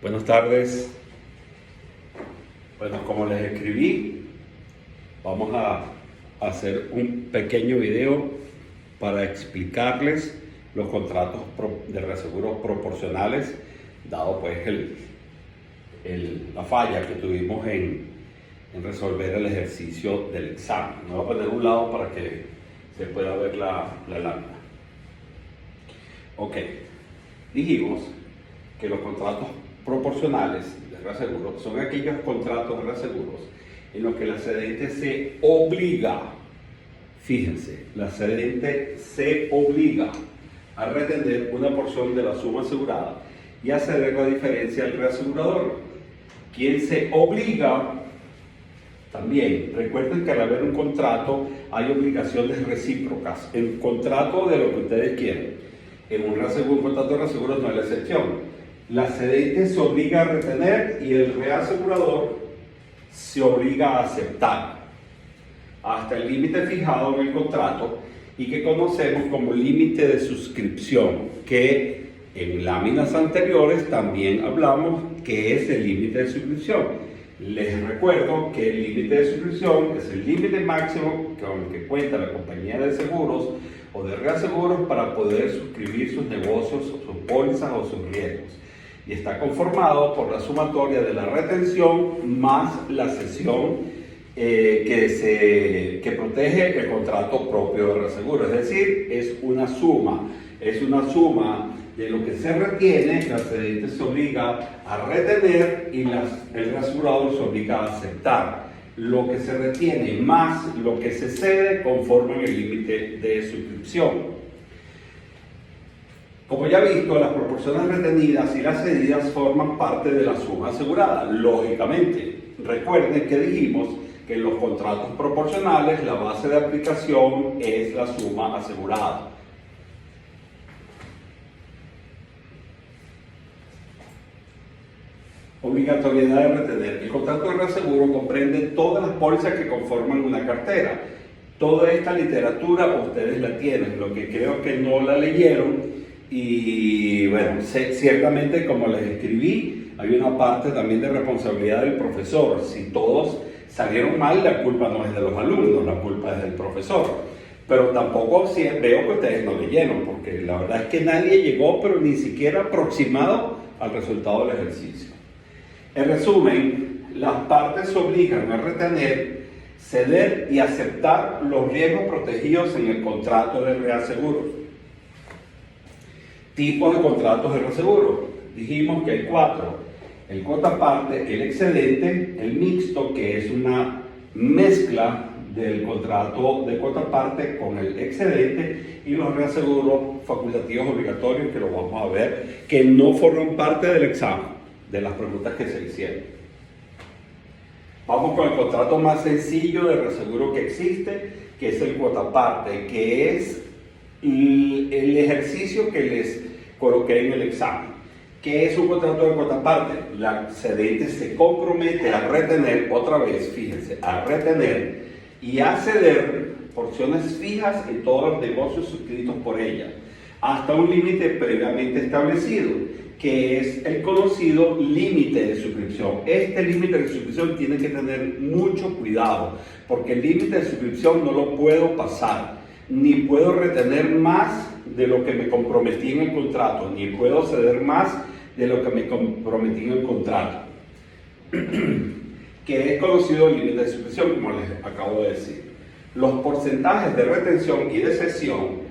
Buenas tardes. Bueno, como les escribí, vamos a hacer un pequeño video para explicarles los contratos de reaseguro proporcionales, dado pues la falla que tuvimos en resolver el ejercicio del examen. Me voy a poner a un lado para que se pueda ver la lámina. Ok, dijimos que los contratos proporcionales de reaseguro son aquellos contratos de reaseguros en los que la cedente se obliga, fíjense, la cedente se obliga a retener una porción de la suma asegurada y a ceder la diferencia al reasegurador. Quien se obliga, también recuerden que al haber un contrato hay obligaciones recíprocas, en contrato de lo que ustedes quieren. En un contrato de reaseguro no es la excepción. La cedente se obliga a retener y el reasegurador se obliga a aceptar hasta el límite fijado en el contrato y que conocemos como límite de suscripción, que en láminas anteriores también hablamos que es el límite de suscripción. Les recuerdo que el límite de suscripción es el límite máximo con el que cuenta la compañía de seguros o de reaseguros para poder suscribir sus negocios, sus pólizas o sus riesgos. Y está conformado por la sumatoria de la retención más la cesión que protege el contrato propio de reaseguro. Es decir, es una suma de lo que se retiene, la cedente se obliga a retener y el reasegurador se obliga a aceptar. Lo que se retiene más lo que se cede conforman el límite de suscripción. Como ya visto, las proporciones retenidas y las cedidas forman parte de la suma asegurada, lógicamente. Recuerden que dijimos que en los contratos proporcionales la base de aplicación es la suma asegurada. Obligatoriedad de retener. El contrato de reaseguro comprende todas las pólizas que conforman una cartera. Toda esta literatura ustedes la tienen, lo que creo que no la leyeron. Y bueno, ciertamente como les escribí, hay una parte también de responsabilidad del profesor. Si todos salieron mal, la culpa no es de los alumnos, la culpa es del profesor. Pero tampoco veo que ustedes no leyeron, porque la verdad es que nadie llegó, pero ni siquiera aproximado al resultado del ejercicio. En resumen, las partes se obligan a retener, ceder y aceptar los riesgos protegidos en el contrato de reaseguro. Tipos de contratos de reaseguro. Dijimos que hay 4. El cuotaparte, el excedente, el mixto, que es una mezcla del contrato de cuotaparte con el excedente, y los reaseguros facultativos obligatorios, que lo vamos a ver, que no forman parte del examen, de las preguntas que se hicieron. Vamos con el contrato más sencillo de reaseguro que existe, que es el cuotaparte, que es el ejercicio que les coloqué en el examen. ¿Qué es un contrato de cuotaparte? La cedente se compromete a retener, otra vez, fíjense, a retener y a ceder porciones fijas en todos los negocios suscritos por ella, hasta un límite previamente establecido, que es el conocido límite de suscripción. Este límite de suscripción tiene que tener mucho cuidado, porque el límite de suscripción no lo puedo pasar, ni puedo retener más de lo que me comprometí en el contrato, ni puedo ceder más de lo que me comprometí en el contrato, que es conocido el límite de suscripción, como les acabo de decir. Los porcentajes de retención y de cesión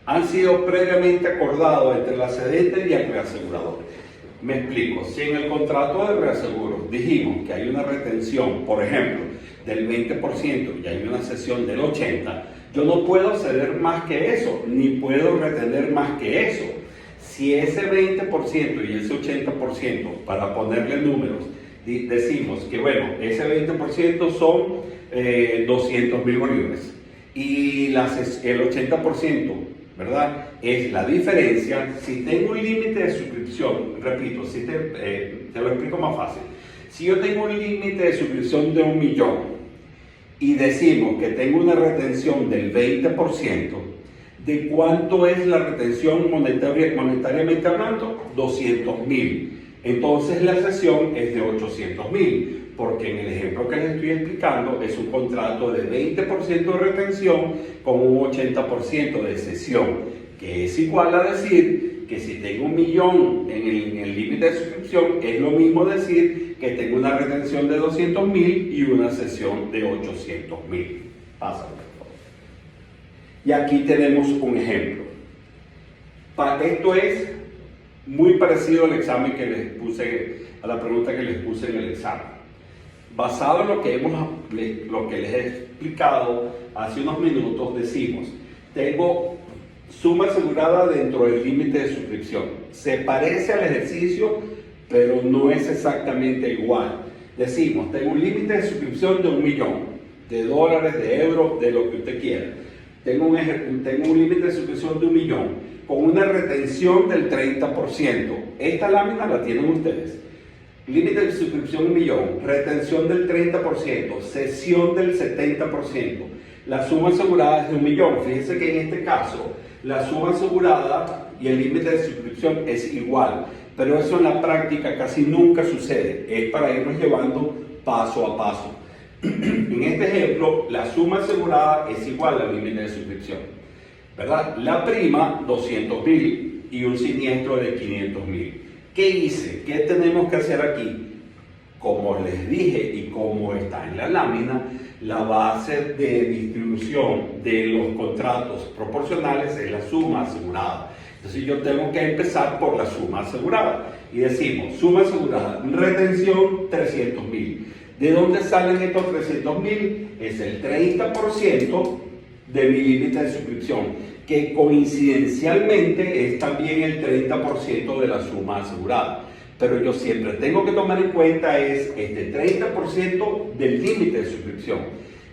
han sido previamente acordados entre la cedente y el reasegurador. Me explico. Si en el contrato de reaseguro dijimos que hay una retención, por ejemplo, del 20% y hay una cesión del 80%, yo no puedo ceder más que eso, ni puedo retener más que eso. Si ese 20% y ese 80%, para ponerle números, decimos que bueno, ese 20% son 200.000 bolívares y el 80%, ¿verdad?, es la diferencia. Si tengo un límite de suscripción, repito, si te lo explico más fácil. Si yo tengo un límite de suscripción de 1 millón y decimos que tengo una retención del 20%, ¿de cuánto es la retención monetariamente hablando? 200.000. Entonces la cesión es de 800.000, porque en el ejemplo que les estoy explicando es un contrato de 20% de retención con un 80% de cesión, que es igual a decir que si tengo 1.000.000 en el límite de suscripción, es lo mismo decir que tengo una retención de 200.000 y una cesión de 800.000. Pásalo. Y aquí tenemos un ejemplo. Esto es muy parecido al examen que les puse, a la pregunta que les puse en el examen. Basado en lo que les he explicado hace unos minutos, decimos, tengo suma asegurada dentro del límite de suscripción. Se parece al ejercicio, pero no es exactamente igual. Decimos, tengo un límite de suscripción de 1.000.000 de dólares, de euros, de lo que usted quiera. Tengo un límite de suscripción de 1.000.000 con una retención del 30%. Esta lámina la tienen ustedes. Límite de suscripción 1.000.000, retención del 30%, cesión del 70%. La suma asegurada es de 1.000.000. Fíjense que en este caso, la suma asegurada y el límite de suscripción es igual. Pero eso en la práctica casi nunca sucede. Es para irnos llevando paso a paso. En este ejemplo, la suma asegurada es igual al límite de suscripción, ¿verdad? La prima, 200.000 y un siniestro de 500.000. ¿Qué hice? ¿Qué tenemos que hacer aquí? Como les dije y como está en la lámina, la base de distribución de los contratos proporcionales es la suma asegurada. Entonces yo tengo que empezar por la suma asegurada. Y decimos, suma asegurada, retención 300.000. ¿De dónde salen estos 300.000? Es el 30% de mi límite de suscripción, que coincidencialmente es también el 30% de la suma asegurada. Pero yo siempre tengo que tomar en cuenta este 30% del límite de suscripción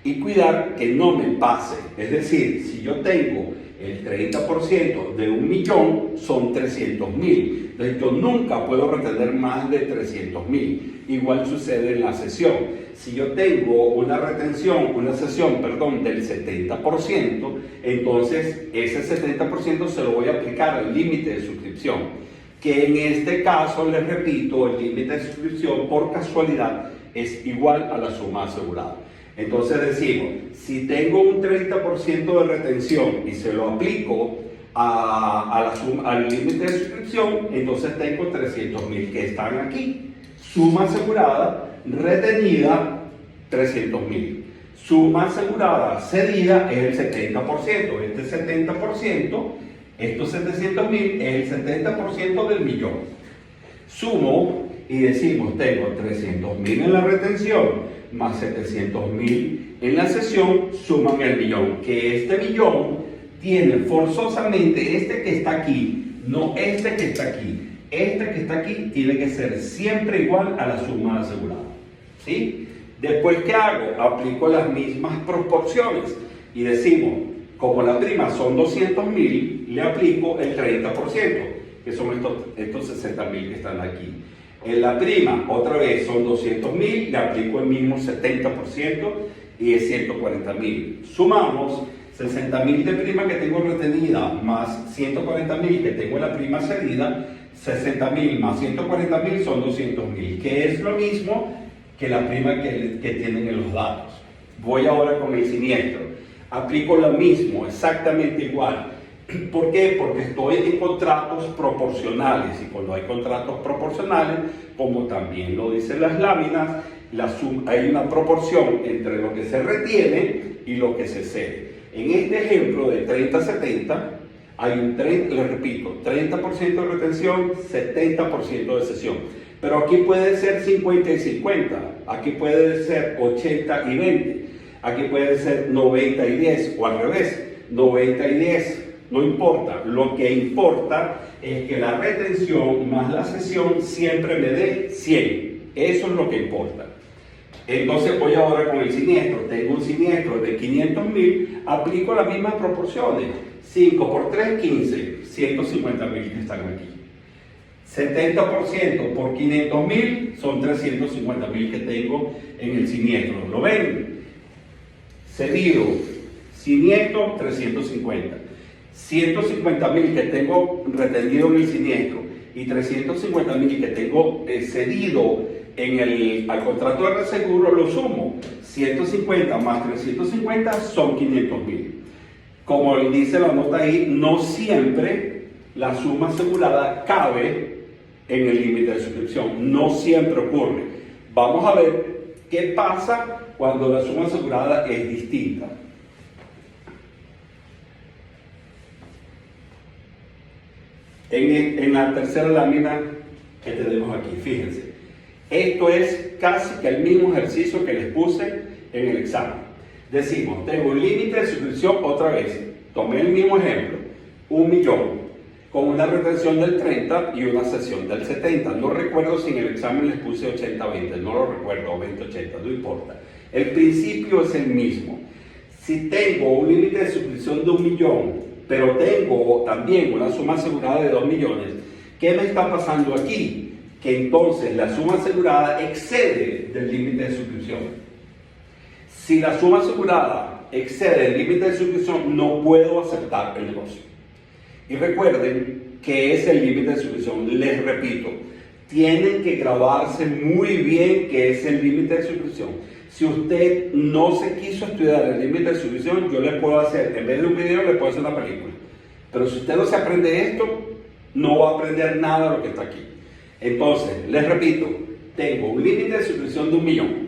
y cuidar que no me pase. Es decir, si yo tengo el 30% de 1.000.000, son 300.000. Entonces yo nunca puedo retener más de 300.000. Igual sucede en la cesión. Si yo tengo una cesión del 70%, entonces ese 70% se lo voy a aplicar al límite de suscripción, que en este caso, les repito, el límite de suscripción por casualidad es igual a la suma asegurada. Entonces decimos, si tengo un 30% de retención y se lo aplico al límite de suscripción, entonces tengo 300.000 que están aquí. Suma asegurada, retenida, 300.000. Suma asegurada, cedida, es el 70%. Este 70%, estos 700.000, es el 70% del millón. Sumo y decimos, tengo 300.000 en la retención, más 700.000 en la cesión, suman el millón. Que este millón tiene forzosamente este que está aquí, no este que está aquí. Este que está aquí tiene que ser siempre igual a la suma asegurada. ¿Sí? Después, ¿qué hago? Aplico las mismas proporciones y decimos, como la prima son 200.000, le aplico el 30%, que son estos 60.000 que están aquí. En la prima, otra vez, son 200.000, le aplico el mismo 70% y es 140.000. Sumamos 60.000 de prima que tengo retenida más 140.000 que tengo en la prima cedida. 60.000 más 140.000 son 200.000, que es lo mismo que la prima que tienen en los datos. Voy ahora con el siniestro. Aplico lo mismo, exactamente igual. ¿Por qué? Porque estoy en contratos proporcionales, y cuando hay contratos proporcionales, como también lo dicen las láminas, hay una proporción entre lo que se retiene y lo que se cede. En este ejemplo de 30-70, hay un 30% de retención, 70% de cesión. Pero aquí puede ser 50 y 50, aquí puede ser 80 y 20, aquí puede ser 90 y 10, o al revés, 90 y 10. No importa, lo que importa es que la retención más la cesión siempre me dé 100. Eso es lo que importa. Entonces voy ahora con el siniestro. Tengo un siniestro de 500.000, aplico las mismas proporciones. 5 por 3, 15, 150.000 que están aquí. 70% por 500.000 son 350.000 que tengo en el siniestro. ¿Lo ven? Cedido, siniestro, 350. 150.000 que tengo retenido en el siniestro y 350.000 que tengo cedido al contrato de reaseguro, lo sumo. 150 más 350 son 500.000. Como dice la nota ahí, no siempre la suma asegurada cabe en el límite de suscripción. No siempre ocurre. Vamos a ver qué pasa cuando la suma asegurada es distinta. En la tercera lámina que tenemos aquí, fíjense, esto es casi que el mismo ejercicio que les puse en el examen. Decimos, tengo un límite de suscripción otra vez, tomé el mismo ejemplo, 1 millón, con una retención del 30 y una cesión del 70. No recuerdo si en el examen les puse 80-20, no lo recuerdo, o 20-80, no importa. El principio es el mismo. Si tengo un límite de suscripción de 1 millón, pero tengo también una suma asegurada de 2 millones, ¿qué me está pasando aquí? Que entonces la suma asegurada excede del límite de suscripción. Si la suma asegurada excede el límite de suscripción, no puedo aceptar el negocio. Y recuerden que es el límite de suscripción. Les repito, tienen que grabarse muy bien que es el límite de suscripción. Si usted no se quiso estudiar el límite de suscripción, yo le puedo hacer, en vez de un video, le puedo hacer una película. Pero si usted no se aprende esto, no va a aprender nada de lo que está aquí. Entonces, les repito, tengo un límite de suscripción de 1 millón,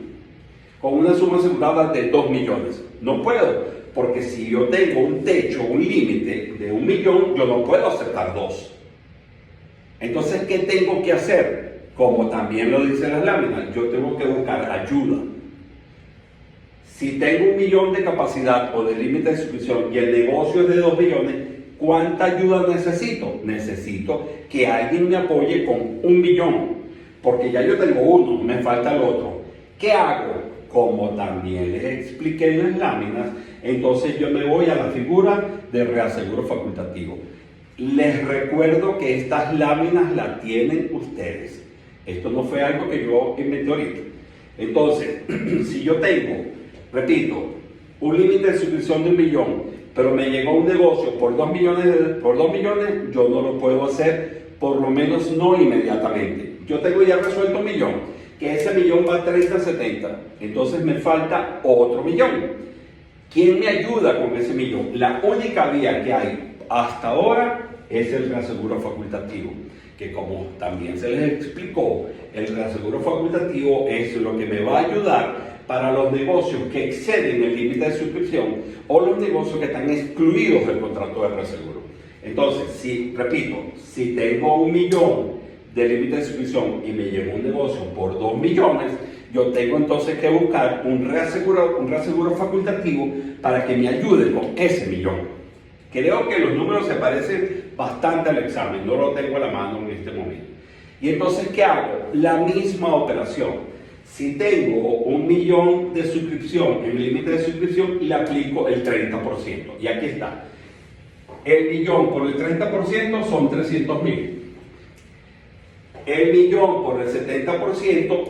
con una suma asegurada de 2 millones. No puedo, porque si yo tengo un techo, un límite de 1 millón, yo no puedo aceptar 2. Entonces, ¿qué tengo que hacer? Como también lo dicen las láminas, yo tengo que buscar ayuda. Si tengo 1 millón de capacidad o de límite de suscripción y el negocio es de 2 millones, ¿cuánta ayuda necesito? Necesito que alguien me apoye con 1 millón, porque ya yo tengo 1, me falta el otro. ¿Qué hago? Como también les expliqué en las láminas, entonces yo me voy a la figura de reaseguro facultativo. Les recuerdo que estas láminas las tienen ustedes. Esto no fue algo que yo inventé ahorita. Entonces, si yo tengo, repito, un límite de suscripción de 1 millón, pero me llegó un negocio por 2 millones, yo no lo puedo hacer, por lo menos no inmediatamente. Yo tengo ya resuelto 1 millón, que ese millón va a 30-70, entonces me falta otro millón. ¿Quién me ayuda con ese millón? La única vía que hay hasta ahora es el reaseguro facultativo, que como también se les explicó, el reaseguro facultativo es lo que me va a ayudar para los negocios que exceden el límite de suscripción o los negocios que están excluidos del contrato de reaseguro. Entonces, repito, si tengo 1 millón de límite de suscripción y me llegó un negocio por 2 millones, yo tengo entonces que buscar un reaseguro facultativo para que me ayude con ese millón. Creo que los números se parecen bastante al examen, no lo tengo a la mano en este momento. Y entonces, ¿qué hago? La misma operación. Si tengo 1 millón de suscripción en el límite de suscripción, le aplico el 30%. Y aquí está. El millón por el 30% son 300.000. El millón por el 70%,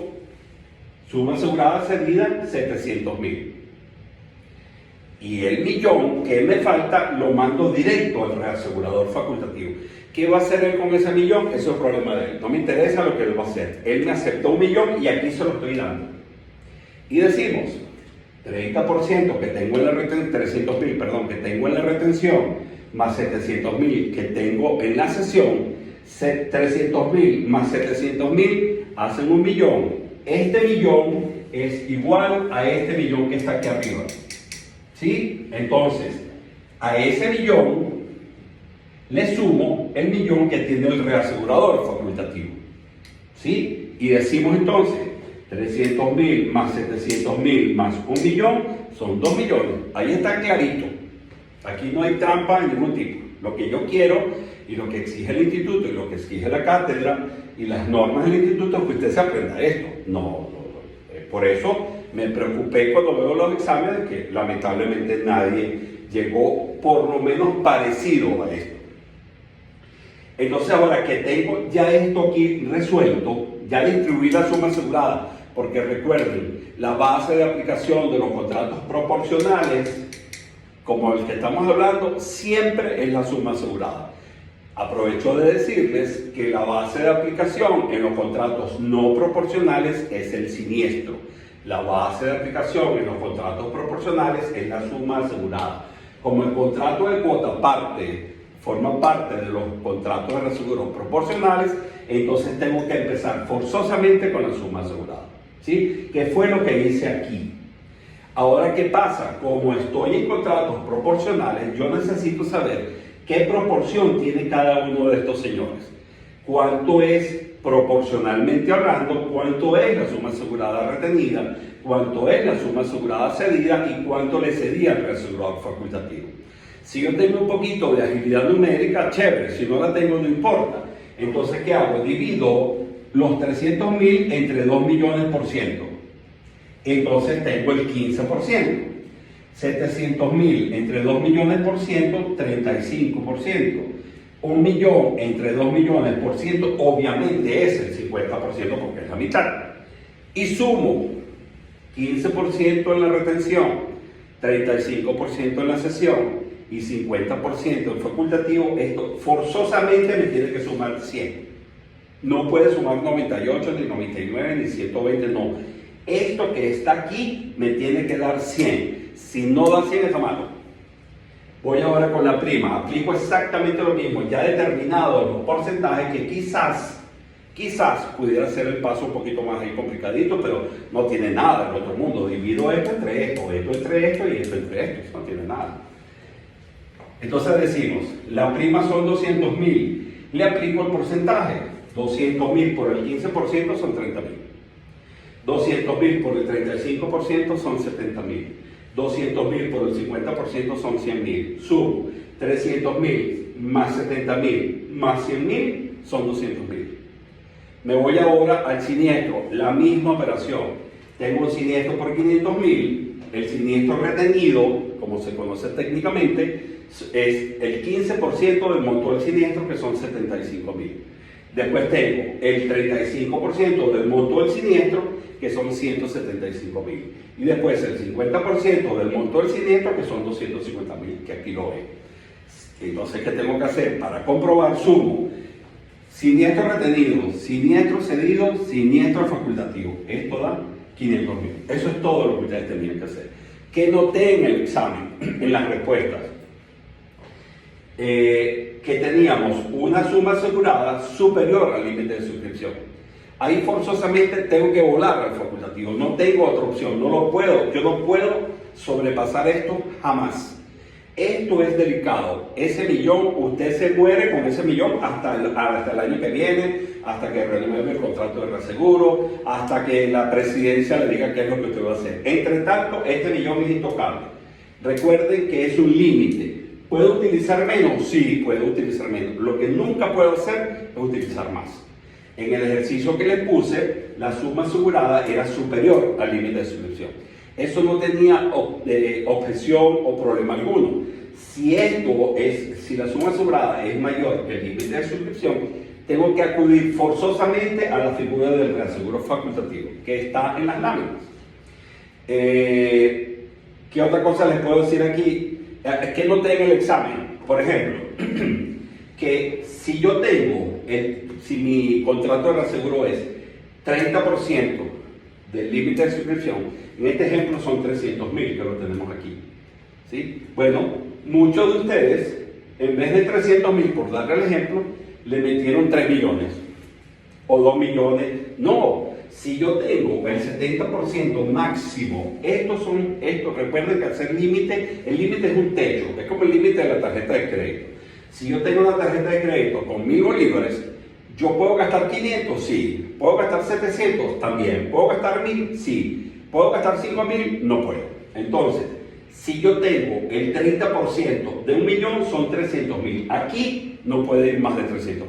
suma asegurada cedida, 700.000. Y el millón que me falta lo mando directo al reasegurador facultativo. ¿Qué va a hacer él con ese millón? Eso es problema de él. No me interesa lo que él va a hacer. Él me aceptó 1 millón y aquí se lo estoy dando. Y decimos, 30% que tengo en la retención, 300.000, perdón, que tengo en la retención, más 700.000 que tengo en la cesión, 300.000 más 700.000 hacen 1 millón. Este millón es igual a este millón que está aquí arriba. ¿Sí? Entonces, a ese millón le sumo el millón que tiene el reasegurador facultativo. ¿Sí? Y decimos entonces, 300.000 más 700.000 más 1 millón son 2 millones. Ahí está clarito. Aquí no hay trampa de ningún tipo. Lo que yo quiero y lo que exige el instituto y lo que exige la cátedra y las normas del instituto es que usted se aprenda esto. No. Por eso me preocupé cuando veo los exámenes que lamentablemente nadie llegó por lo menos parecido a esto. Entonces ahora que tengo ya esto aquí resuelto, ya distribuí la suma asegurada, porque recuerden, la base de aplicación de los contratos proporcionales, como el que estamos hablando, siempre es la suma asegurada. Aprovecho de decirles que la base de aplicación en los contratos no proporcionales es el siniestro. La base de aplicación en los contratos proporcionales es la suma asegurada. Como el contrato de cuota forma parte de los contratos de reaseguros proporcionales, entonces tengo que empezar forzosamente con la suma asegurada. ¿Sí? ¿Qué fue lo que hice aquí? Ahora, ¿qué pasa? Como estoy en contratos proporcionales, yo necesito saber qué proporción tiene cada uno de estos señores. ¿Cuánto es proporcionalmente hablando? ¿Cuánto es la suma asegurada retenida? ¿Cuánto es la suma asegurada cedida? ¿Y cuánto le cedía al reasegurador facultativo? Si yo tengo un poquito de agilidad numérica, chévere. Si no la tengo, no importa. Entonces, ¿qué hago? Divido los 300.000 entre 2 millones por ciento. Entonces tengo el 15%. 700.000 entre 2 millones por ciento, 35%. 1 millón entre 2 millones por ciento, obviamente es el 50% porque es la mitad. Y sumo 15% en la retención, 35% en la cesión y 50% en facultativo. Esto forzosamente me tiene que sumar 100. No puede sumar 98, ni 99, ni 120, no. Esto que está aquí me tiene que dar 100. Si no da 100 está malo. Voy ahora con la prima. Aplico exactamente lo mismo. Ya he determinado los porcentajes que quizás pudiera ser el paso un poquito más ahí complicadito, pero no tiene nada del otro mundo. Divido esto entre esto entre esto y esto entre esto. Eso no tiene nada. Entonces decimos, la prima son 200.000. Le aplico el porcentaje. 200.000 por el 15% son 30.000. 200.000 por el 35% son 70.000. 200.000 por el 50% son 100.000. Subo 300.000 más 70.000 más 100.000 son 200.000. Me voy ahora al siniestro, la misma operación. Tengo un siniestro por 500.000. El siniestro retenido, como se conoce técnicamente, es el 15% del monto del siniestro, que son 75.000. Después tengo el 35% del monto del siniestro, que son 175.000. Y después el 50% del monto del siniestro, que son 250.000, que aquí lo ven. Entonces, ¿qué tengo que hacer? Para comprobar, sumo siniestro retenido, siniestro cedido, siniestro facultativo. Esto da 500.000. Eso es todo lo que ustedes tenían que hacer. Que noté en el examen, en las respuestas, que teníamos una suma asegurada superior al límite de suscripción. Ahí forzosamente tengo que volar al facultativo, no tengo otra opción, yo no puedo sobrepasar esto jamás. Esto es delicado. Ese millón, usted se muere con ese millón hasta el año que viene, hasta que renueve el contrato de reaseguro, hasta que la presidencia le diga qué es lo que usted va a hacer. Entre tanto, este millón es intocable. Recuerden que es un límite. ¿Puedo utilizar menos? Sí, puedo utilizar menos. Lo que nunca puedo hacer es utilizar más. En el ejercicio que les puse, la suma asegurada era superior al límite de suscripción. Eso no tenía objeción o problema alguno. Si la suma asegurada es mayor que el límite de suscripción, tengo que acudir forzosamente a la figura del reaseguro facultativo, que está en las láminas. ¿Qué otra cosa les puedo decir aquí? Que noté en el examen, por ejemplo, que si yo tengo, si mi contrato de reaseguro es 30% del límite de suscripción, en este ejemplo son 300.000 que lo tenemos aquí, ¿sí? Bueno, muchos de ustedes, en vez de 300.000, por darle el ejemplo, le metieron 3 millones o 2 millones. No, si yo tengo el 70% máximo, recuerden que al ser límite, el límite es un techo, es como el límite de la tarjeta de crédito. Si yo tengo una tarjeta de crédito con 1.000 bolívares, ¿yo puedo gastar 500? Sí. ¿Puedo gastar 700? También. ¿Puedo gastar 1.000? Sí. ¿Puedo gastar 5.000? No puedo. Entonces, si yo tengo el 30% de 1 millón, son 300.000. Aquí no puede ir más de 300.000.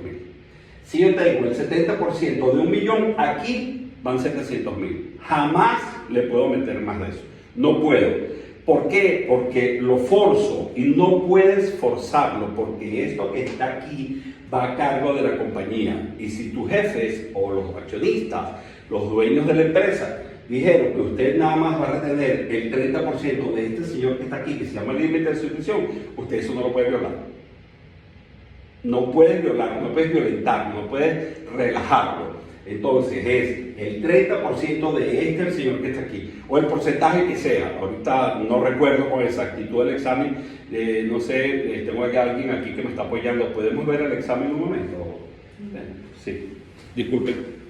Si yo tengo el 70% de 1 millón, aquí van 700.000. Jamás le puedo meter más de eso. No puedo. ¿Por qué? Porque lo forzo y no puedes forzarlo, porque esto que está aquí va a cargo de la compañía. Y si tus jefes o los accionistas, los dueños de la empresa, dijeron que usted nada más va a retener el 30% de este señor que está aquí, que se llama el límite de suscripción, usted eso no lo puede violar. No puedes violar, no puedes violentar, no puedes relajarlo. Entonces es el 30% de el señor que está aquí, o el porcentaje que sea. Ahorita no recuerdo con exactitud el examen, no sé, tengo aquí alguien aquí que me está apoyando. ¿Podemos ver el examen un momento? Sí, disculpen.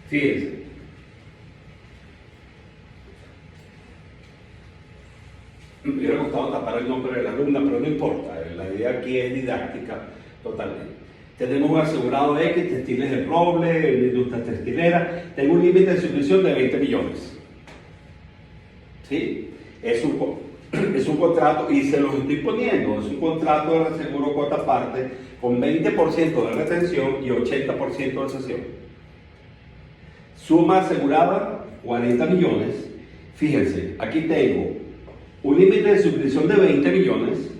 Fíjense. Me hubiera gustado tapar el nombre de la alumna, pero no importa. La idea aquí es didáctica totalmente. Tenemos un asegurado X, textiles de roble, la industria textilera. Tengo un límite de suscripción de 20 millones. ¿Sí? Es un contrato, y se los estoy poniendo, es un contrato de aseguro cuota parte con 20% de retención y 80% de cesión. Suma asegurada, 40 millones. Fíjense, aquí tengo un límite de suscripción de 20 millones,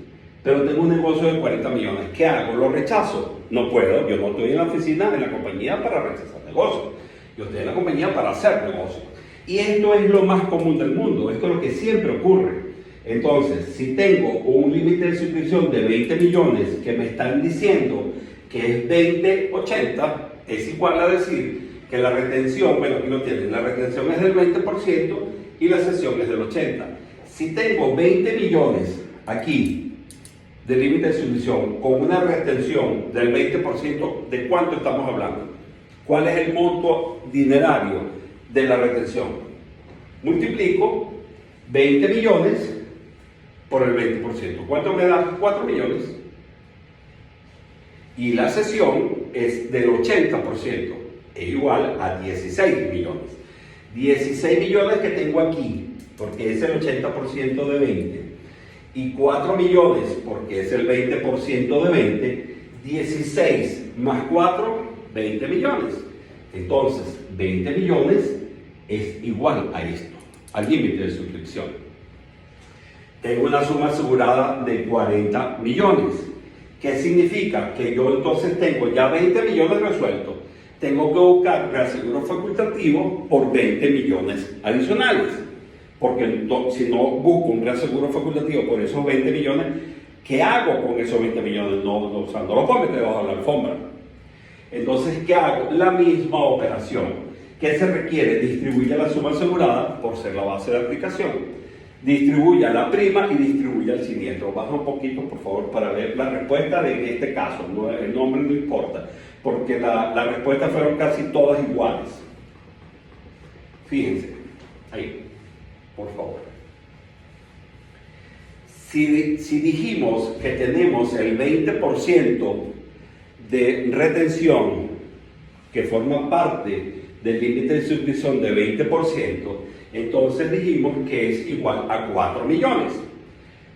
pero tengo un negocio de 40 millones. ¿Qué hago? ¿Lo rechazo? No puedo. Yo no estoy en la oficina, en la compañía para rechazar negocios. Yo estoy en la compañía para hacer negocios. Y esto es lo más común del mundo. Esto es lo que siempre ocurre. Entonces, si tengo un límite de suscripción de 20 millones que me están diciendo que es 20-80, es igual a decir que la retención, bueno, aquí lo tienen, la retención es del 20% y la cesión es del 80%. Si tengo 20 millones aquí de límite de suscripción con una retención del 20%, ¿de cuánto estamos hablando? ¿Cuál es el monto dinerario de la retención? Multiplico 20 millones por el 20%. ¿Cuánto me da? 4 millones. Y la cesión es del 80%. Es igual a 16 millones. 16 millones que tengo aquí, porque es el 80% de 20, y 4 millones, porque es el 20% de 20, 16 más 4, 20 millones. Entonces, 20 millones es igual a esto, al límite de suscripción. Tengo una suma asegurada de 40 millones. ¿Qué significa? Que yo entonces tengo ya 20 millones resueltos. Tengo que buscar reaseguro facultativo por 20 millones adicionales. Porque si no busco un reaseguro facultativo por esos 20 millones, ¿qué hago con esos 20 millones? No los puedo meter debajo de la alfombra. Entonces, ¿qué hago? La misma operación. ¿Qué se requiere? Distribuye la suma asegurada, por ser la base de aplicación. Distribuya la prima y distribuya el siniestro. Baja un poquito, por favor, para ver la respuesta de en este caso. No, el nombre no importa, porque las respuestas fueron casi todas iguales. Fíjense, ahí, por favor. Si dijimos que tenemos el 20% de retención que forma parte del límite de suscripción de 20%, entonces dijimos que es igual a 4 millones.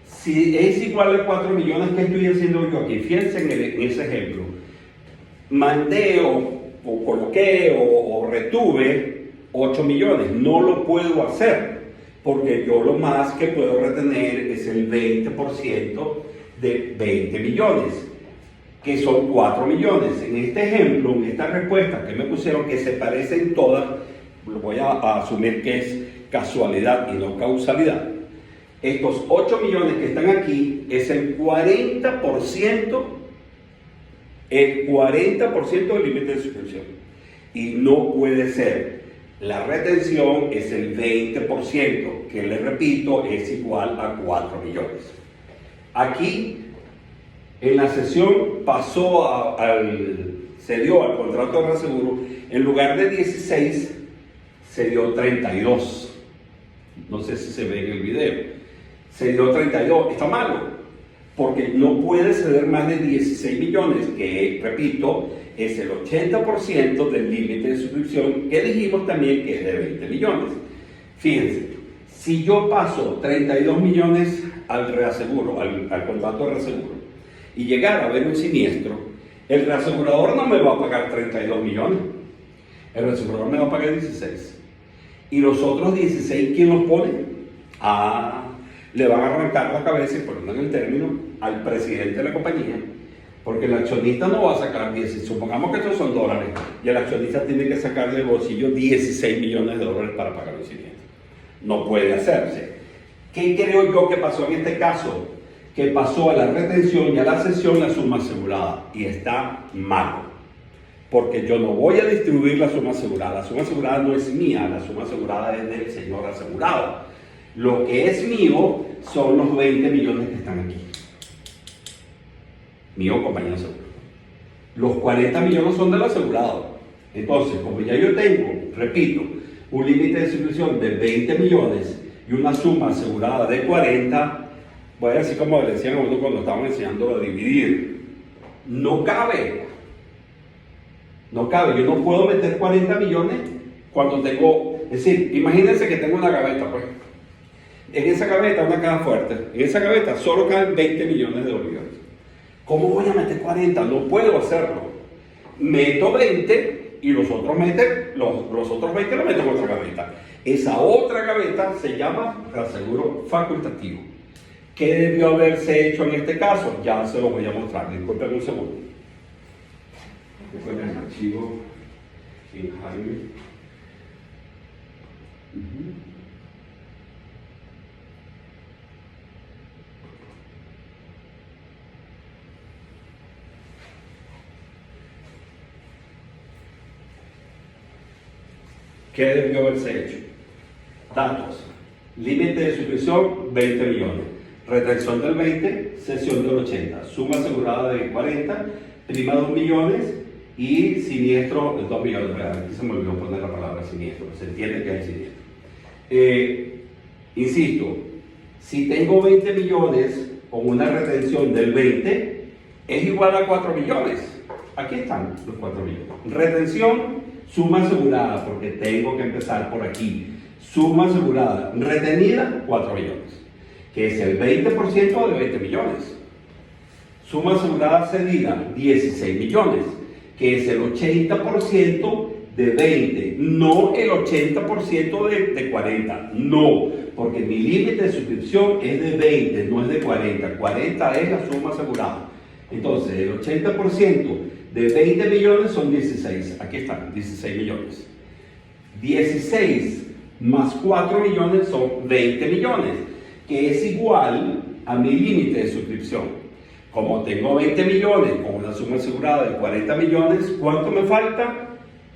Si es igual a 4 millones, ¿qué estoy haciendo yo aquí? Fíjense en ese ejemplo. Mandé o coloqué o retuve 8 millones. No lo puedo hacer porque yo lo más que puedo retener es el 20% de 20 millones, que son 4 millones. En este ejemplo, en esta respuesta que me pusieron, que se parecen todas, voy a asumir que es casualidad y no causalidad. Estos 8 millones que están aquí es el 40% del límite de suscripción. Y no puede ser. La retención es el 20%, que les repito, es igual a 4 millones. Aquí, en la sesión, se dio al contrato de reaseguro, en lugar de 16, se dio 32. No sé si se ve en el video. Se dio 32. Está malo, porque no puede ceder más de 16 millones, que, repito, es el 80% del límite de suscripción, que dijimos también que es de 20 millones. Fíjense, si yo paso 32 millones al reaseguro, al contrato de reaseguro, y llegara a haber un siniestro, el reasegurador no me va a pagar 32 millones, el reasegurador me va a pagar 16. ¿Y los otros 16 quién los pone? Le van a arrancar la cabeza, y poniendo en el término, al presidente de la compañía, porque el accionista no va a sacar 10, supongamos que estos son dólares, y el accionista tiene que sacar del bolsillo 16 millones de dólares para pagar el siniestro. No puede hacerse. ¿Qué creo yo que pasó en este caso? Que pasó a la retención y a la cesión la suma asegurada, y está mal, porque yo no voy a distribuir la suma asegurada. La suma asegurada no es mía, la suma asegurada es del señor asegurado. Lo que es mío son los 20 millones que están aquí. Mío, compañero seguro. Los 40 millones son del asegurado. Entonces, como ya yo tengo, repito, un límite de suscripción de 20 millones y una suma asegurada de 40, voy a decir como le decían a uno cuando estaban enseñando a dividir. No cabe. No cabe. Yo no puedo meter 40 millones cuando tengo... Es decir, imagínense que tengo una gaveta, pues. En esa gaveta, una caja fuerte, en esa gaveta solo caben 20 millones de dólares. ¿Cómo voy a meter 40? No puedo hacerlo. Meto 20 y los otros 20 los meto en otra gaveta. Esa otra gaveta se llama reaseguro facultativo. ¿Qué debió haberse hecho en este caso? Ya se lo voy a mostrar. Disculpen un segundo. Disculpen el archivo en Jaime. ¿Qué debió haberse hecho? Datos. Límite de suscripción, 20 millones. Retención del 20, cesión del 80. Suma asegurada de 40, prima 2 millones y siniestro 2 millones. Aquí se me olvidó poner la palabra siniestro, se entiende que hay siniestro. Insisto, si tengo 20 millones con una retención del 20, es igual a 4 millones. Aquí están los 4 millones. Retención, suma asegurada, porque tengo que empezar por aquí. Suma asegurada, retenida, 4 millones, que es el 20% de 20 millones. Suma asegurada cedida, 16 millones, que es el 80% de 20, no el 80% de 40, no, porque mi límite de suscripción es de 20, no es de 40, 40 es la suma asegurada. Entonces, el 80% de 20 millones son 16, aquí están, 16 millones. 16 más 4 millones son 20 millones, que es igual a mi límite de suscripción. Como tengo 20 millones con una suma asegurada de 40 millones, ¿cuánto me falta?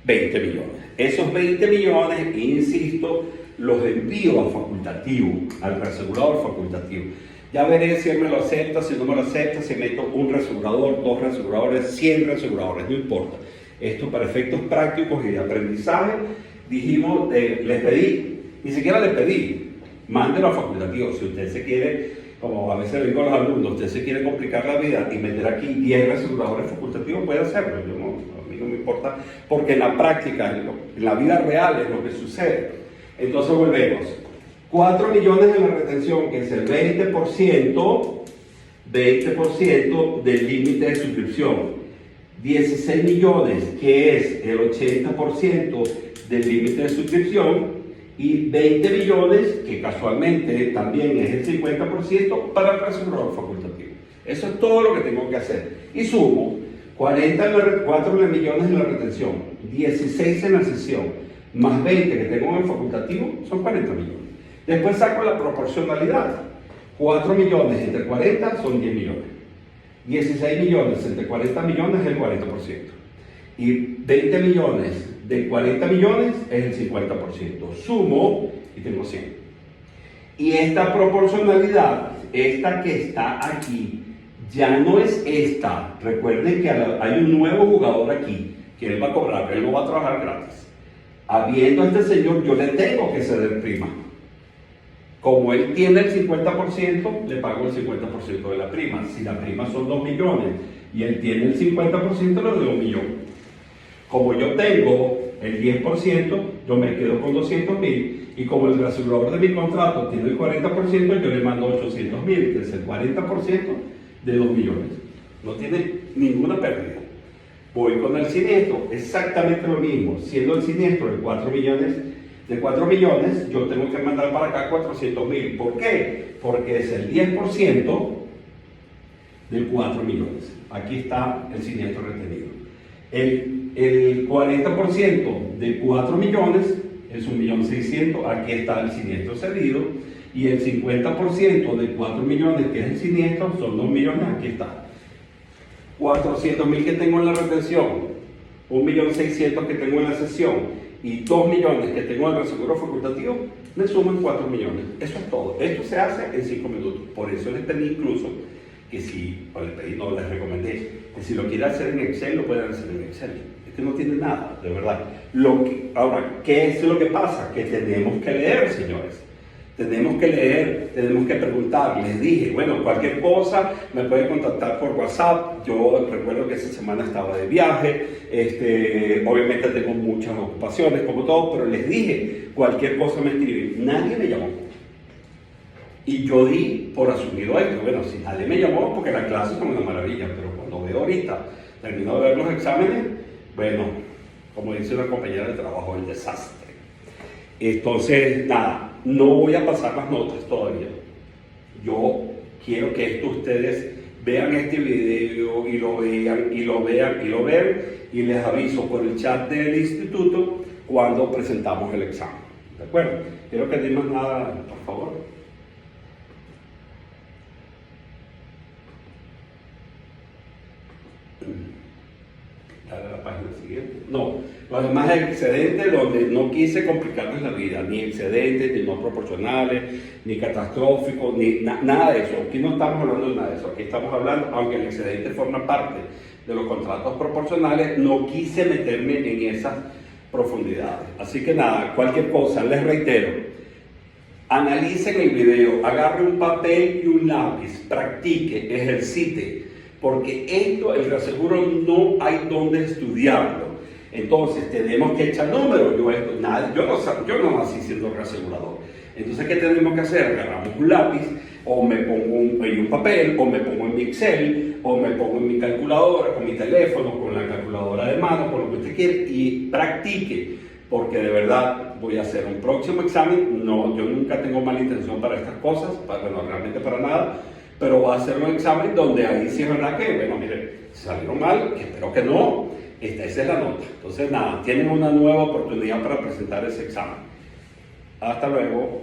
20 millones. Esos 20 millones, insisto, los envío al facultativo, al reasegurador facultativo. Ya veré si él me lo acepta, si no me lo acepta, si meto un reasegurador, 2 reaseguradores, 100 reaseguradores, no importa. Esto para efectos prácticos y de aprendizaje, dijimos, les pedí, ni siquiera les pedí, mándelo al facultativo. Si usted se quiere, como a veces le digo a los alumnos, usted se quiere complicar la vida y meter aquí 10 reaseguradores facultativos, puede hacerlo. A mí no me importa, porque en la práctica, en la vida real es lo que sucede. Entonces volvemos. 4 millones en la retención, que es el 20% del límite de suscripción. 16 millones, que es el 80% del límite de suscripción. Y 20 millones, que casualmente también es el 50% para el reasegurador facultativo. Eso es todo lo que tengo que hacer. Y sumo 4 millones en la retención, 16 en la sesión, más 20 que tengo en el facultativo, son 40 millones. Después saco la proporcionalidad. 4 millones entre 40 son 10 millones. 16 millones entre 40 millones es el 40%. Y 20 millones de 40 millones es el 50%. Sumo y tengo 100. Y esta proporcionalidad, esta que está aquí, ya no es esta. Recuerden que hay un nuevo jugador aquí que él va a cobrar, él no va a trabajar gratis. Habiendo este señor, yo le tengo que ceder prima. Como él tiene el 50%, le pago el 50% de la prima. Si la prima son 2 millones y él tiene el 50%, le doy 1 millón. Como yo tengo el 10%, yo me quedo con 200.000. Y como el asegurador de mi contrato tiene el 40%, yo le mando 800.000, que es el 40% de 2 millones. No tiene ninguna pérdida. Voy con el siniestro, exactamente lo mismo. Siendo el siniestro de 4 millones, yo tengo que mandar para acá 400.000. ¿Por qué? Porque es el 10% de 4 millones. Aquí está el siniestro retenido. El 40% de 4 millones es 1.600.000. Aquí está el siniestro cedido. Y el 50% de 4 millones, que es el siniestro, son 2 millones. Aquí está. 400.000 que tengo en la retención, 1.600.000 que tengo en la sesión y 2 millones que tengo en el seguro facultativo, me suman 4 millones. Eso es todo. Esto se hace en 5 minutos. Por eso les pedí incluso que si, o les pedí, no les recomendé, que si lo quieren hacer en Excel, lo pueden hacer en Excel. Es que no tiene nada, de verdad. Ahora, ¿qué es lo que pasa? Que tenemos que leer, señores. Tenemos que leer, tenemos que preguntar. Les dije, bueno, cualquier cosa me pueden contactar por WhatsApp. Yo recuerdo que esa semana estaba de viaje. Obviamente tengo muchas ocupaciones, como todo, pero les dije, cualquier cosa me escriben. Nadie me llamó. Y yo di por asumido esto. Bueno, si nadie me llamó, porque la clase es como una maravilla, pero cuando veo ahorita, termino de ver los exámenes, bueno, como dice una compañera de trabajo, el desastre. Entonces, nada. No voy a pasar las notas todavía. Yo quiero que esto ustedes vean este video y lo vean, y lo vean, y lo vean, y les aviso por el chat del instituto cuando presentamos el examen. ¿De acuerdo? Quiero que digas nada, por favor. Dale a la página siguiente. No, lo demás es excedente, donde no quise complicarles la vida, ni excedentes, ni no proporcionales, ni catastróficos, ni nada de eso. Aquí no estamos hablando de nada de eso. Aquí estamos hablando, aunque el excedente forma parte de los contratos proporcionales, no quise meterme en esas profundidades. Así que nada, cualquier cosa, les reitero, analicen el video, agarre un papel y un lápiz, practique, ejercite. Porque esto, el reaseguro, no hay donde estudiarlo. Entonces, tenemos que echar números. Yo no nací siendo reasegurador. Entonces, ¿qué tenemos que hacer? Agarramos un lápiz, o me pongo en un papel, o me pongo en mi Excel, o me pongo en mi calculadora, con mi teléfono, con la calculadora de mano, con lo que usted quiere, y practique. Porque de verdad voy a hacer un próximo examen. No, yo nunca tengo mala intención para estas cosas, realmente para nada. Pero va a ser un examen donde ahí sí es verdad que, bueno, mire, salieron mal, espero que no, esa es la nota. Entonces, nada, tienen una nueva oportunidad para presentar ese examen. Hasta luego.